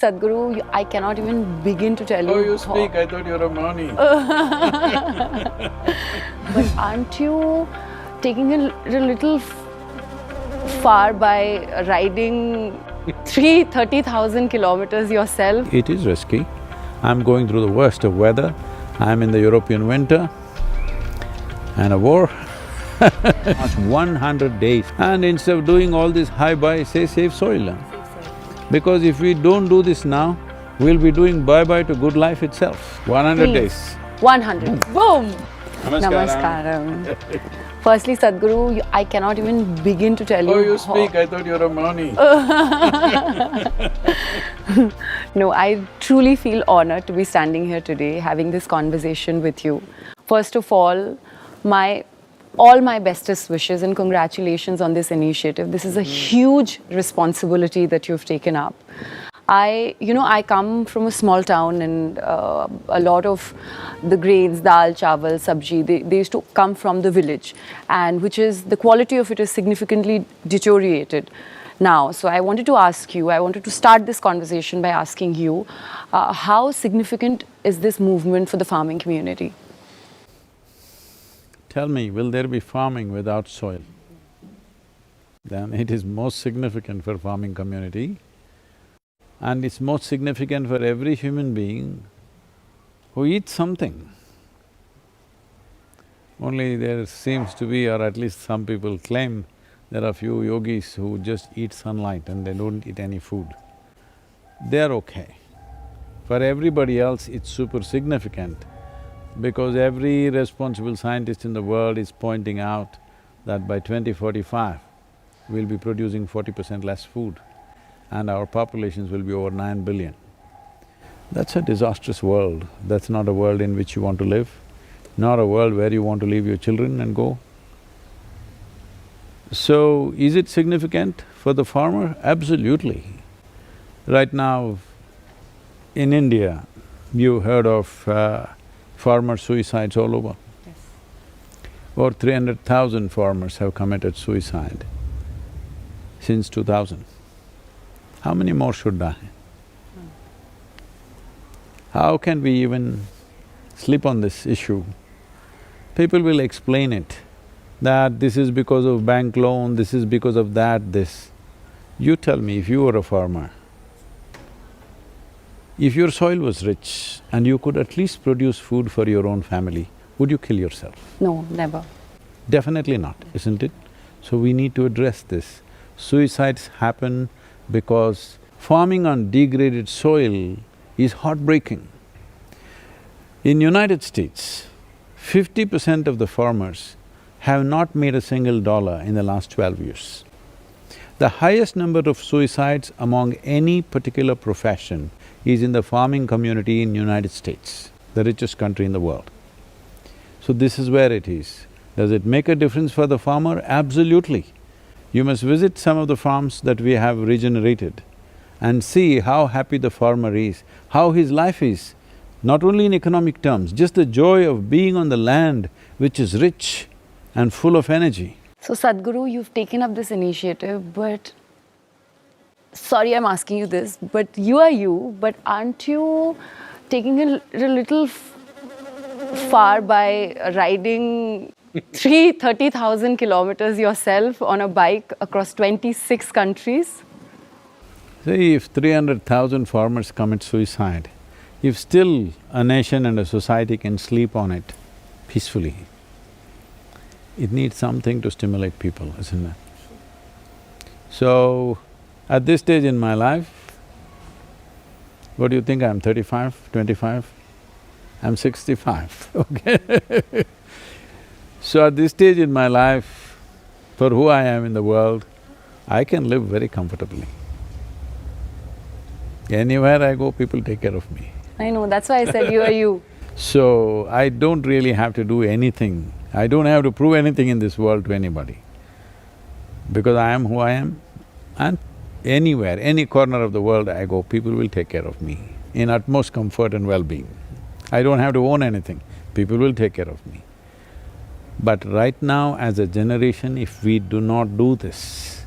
Sadhguru, I cannot even begin to tell you. Oh, you speak, I thought you were a Mouni. But aren't you taking it a little far by riding 30,000 kilometers yourself? It is risky. I'm going through the worst of weather. I'm in the European winter and a war. It's 100 days. And instead of doing all this high-bye, say save soil. Because if we don't do this now, we'll be doing bye-bye to good life itself. 100 Please. days. 100. Boom! Namaskaram. Namaskaram. Firstly, Sadhguru, I cannot even begin to tell you. Oh, you speak, I thought you were a Mouni. No, I truly feel honored to be standing here today, having this conversation with you. First of all my bestest wishes and congratulations on this initiative. This is a huge responsibility that you've taken up. I come from a small town, and a lot of the grains, dal, chawal, sabji, they used to come from the village, and the quality of it is significantly deteriorated now. So I wanted to start this conversation by asking you, how significant is this movement for the farming community? Tell me, will there be farming without soil? Then it is most significant for farming community, and it's most significant for every human being who eats something. Only there seems to be, or at least some people claim, there are few yogis who just eat sunlight and they don't eat any food. They're okay. For everybody else, it's super significant, because every responsible scientist in the world is pointing out that by 2045, we'll be producing 40% less food and our populations will be over 9 billion. That's a disastrous world. That's not a world in which you want to live, not a world where you want to leave your children and go. So, is it significant for the farmer? Absolutely. Right now, in India, you heard of farmer suicides all over. Yes. Over 300,000 farmers have committed suicide since 2000. How many more should die? How can we even sleep on this issue? People will explain it, that this is because of bank loan, this is because of that, this. You tell me, if you were a farmer, if your soil was rich and you could at least produce food for your own family, would you kill yourself? No, never. Definitely not, isn't it? So we need to address this. Suicides happen because farming on degraded soil is heartbreaking. In United States, 50% of the farmers have not made a single dollar in the last 12 years. The highest number of suicides among any particular profession is in the farming community in United States, the richest country in the world. So this is where it is. Does it make a difference for the farmer? Absolutely. You must visit some of the farms that we have regenerated and see how happy the farmer is, how his life is, not only in economic terms, just the joy of being on the land which is rich and full of energy. So Sadhguru, you've taken up this initiative, but… Sorry I'm asking you this, but you are you, but aren't you taking it a little far by riding 30,000 kilometers yourself on a bike across 26 countries? See, if 300,000 farmers commit suicide, if still a nation and a society can sleep on it peacefully, it needs something to stimulate people, isn't it? So, at this stage in my life, what do you think I'm 35, 25? I'm 65, okay? So at this stage in my life, for who I am in the world, I can live very comfortably. Anywhere I go, people take care of me. I know, that's why I said you are you. So, I don't really have to do anything. I don't have to prove anything in this world to anybody. Because I am who I am, and anywhere, any corner of the world I go, people will take care of me in utmost comfort and well-being. I don't have to own anything, people will take care of me. But right now, as a generation, if we do not do this,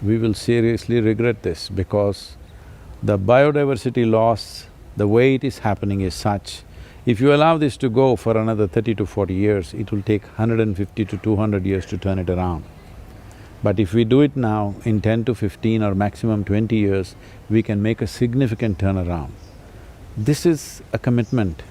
we will seriously regret this, because The biodiversity loss, the way it is happening is such, if you allow this to go for another 30 to 40 years, it will take 150 to 200 years to turn it around. But if we do it now, in 10 to 15 or maximum 20 years, we can make a significant turnaround. This is a commitment,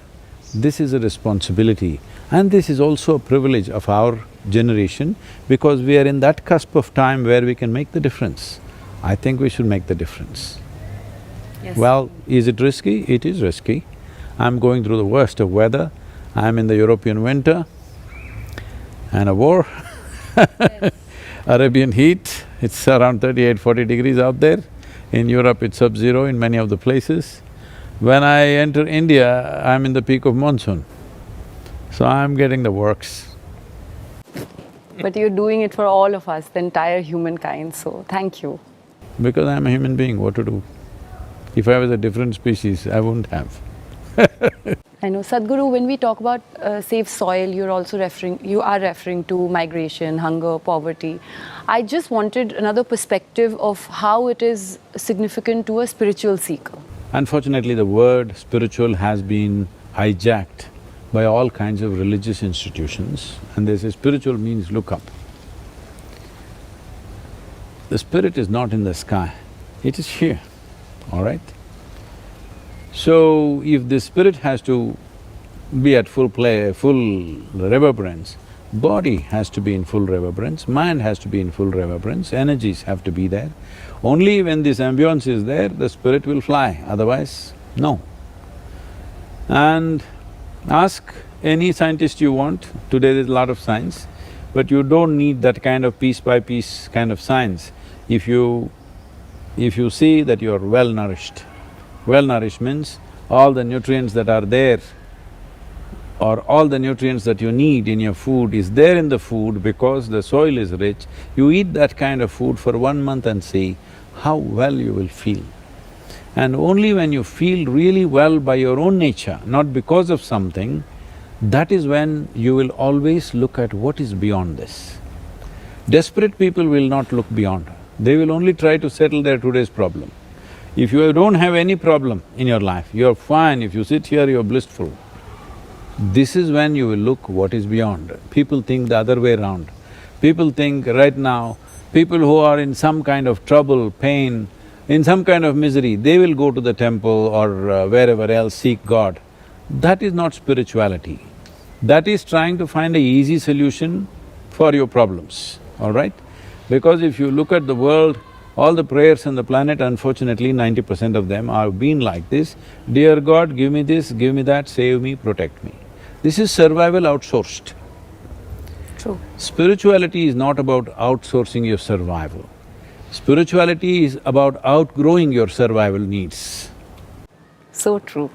this is a responsibility, and this is also a privilege of our generation because we are in that cusp of time where we can make the difference. I think we should make the difference. Yes. Well, is it risky? It is risky. I'm going through the worst of weather, I'm in the European winter and a war Yes. Arabian heat, it's around 38–40 degrees out there. In Europe, it's sub-zero in many of the places. When I enter India, I'm in the peak of monsoon, so I'm getting the works. But you're doing it for all of us, the entire humankind, so thank you. Because I'm a human being, what to do? If I was a different species, I wouldn't have. I know, Sadhguru, when we talk about safe soil, you are referring to migration, hunger, poverty. I just wanted another perspective of how it is significant to a spiritual seeker. Unfortunately, the word spiritual has been hijacked by all kinds of religious institutions, and they say spiritual means look up. The spirit is not in the sky, it is here, all right? So, if the spirit has to be at full play, full reverberance, body has to be in full reverberance, mind has to be in full reverberance, energies have to be there. Only when this ambience is there, the spirit will fly, otherwise, no. And ask any scientist you want, today there's a lot of science, but you don't need that kind of piece by piece kind of science. If you see that you're well-nourished, well-nourished means all the nutrients that are there or all the nutrients that you need in your food is there in the food because the soil is rich, you eat that kind of food for 1 month and see how well you will feel. And only when you feel really well by your own nature, not because of something, that is when you will always look at what is beyond this. Desperate people will not look beyond, they will only try to settle their today's problem. If you don't have any problem in your life, you're fine, if you sit here, you're blissful. This is when you will look what is beyond. People think the other way around. People think right now, people who are in some kind of trouble, pain, in some kind of misery, they will go to the temple or wherever else seek God. That is not spirituality. That is trying to find an easy solution for your problems, all right? Because if you look at the world, all the prayers on the planet, unfortunately 90% of them have been like this, dear God, give me this, give me that, save me, protect me. This is survival outsourced. True. Spirituality is not about outsourcing your survival. Spirituality is about outgrowing your survival needs. So true.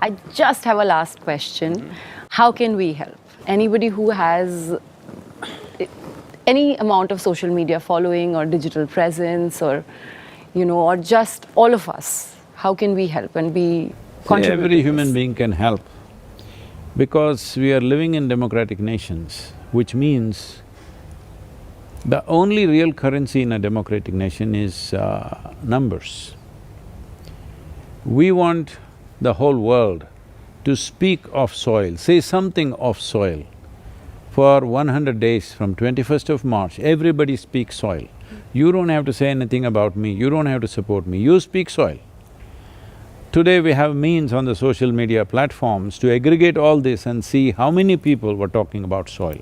I just have a last question. How can we help? Anybody who has any amount of social media following or digital presence or, or just all of us, how can we help and be contributors? Every human being can help because we are living in democratic nations, which means the only real currency in a democratic nation is numbers. We want the whole world to speak of soil, say something of soil. For 100 days from 21st of March, everybody speaks soil. You don't have to say anything about me, you don't have to support me, you speak soil. Today we have means on the social media platforms to aggregate all this and see how many people were talking about soil.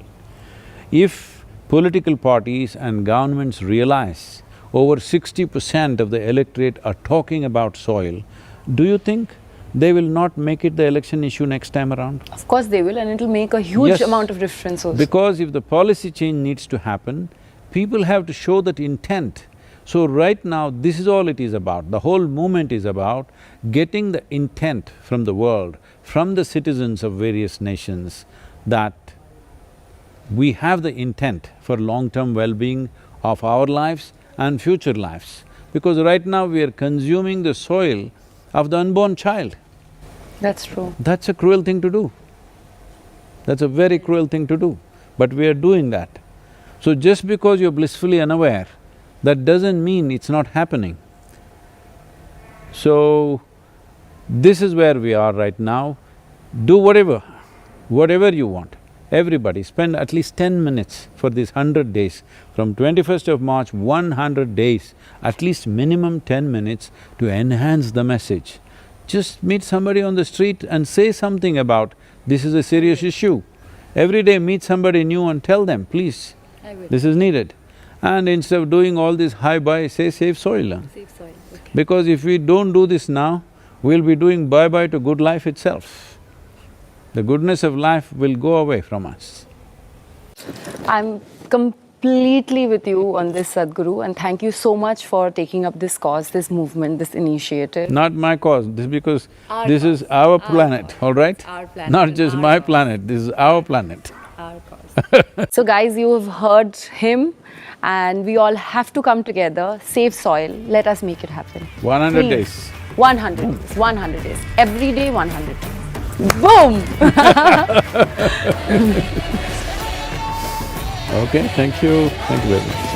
If political parties and governments realize over 60% of the electorate are talking about soil, do you think they will not make it the election issue next time around? Of course they will, and it'll make a huge Yes. amount of difference also. Because if the policy change needs to happen, people have to show that intent. So right now, this is all it is about. The whole movement is about getting the intent from the world, from the citizens of various nations, that we have the intent for long-term well-being of our lives and future lives. Because right now we are consuming the soil of the unborn child. That's true. That's a cruel thing to do. That's a very cruel thing to do, but we are doing that. So just because you're blissfully unaware, that doesn't mean it's not happening. So, this is where we are right now. Do whatever you want. Everybody spend at least 10 minutes for these 100 days. From 21st of March, 100 days, at least minimum 10 minutes to enhance the message. Just meet somebody on the street and say something about, this is a serious issue. Every day meet somebody new and tell them, please, this is needed. And instead of doing all this hi-bye, say save soil. Save soil, okay. Because if we don't do this now, we'll be doing bye-bye to good life itself. The goodness of life will go away from us. I'm completely with you on this, Sadhguru, and thank you so much for taking up this cause, this movement, this initiative. Not my cause, this is because this is our planet, all right? Our planet. Not just my planet, this is our planet. Our cause. So guys, you have heard him, and we all have to come together, save soil, let us make it happen. 100 Please. days. 100 days, 100 days. Every day 100 days. Boom! Okay, thank you very much.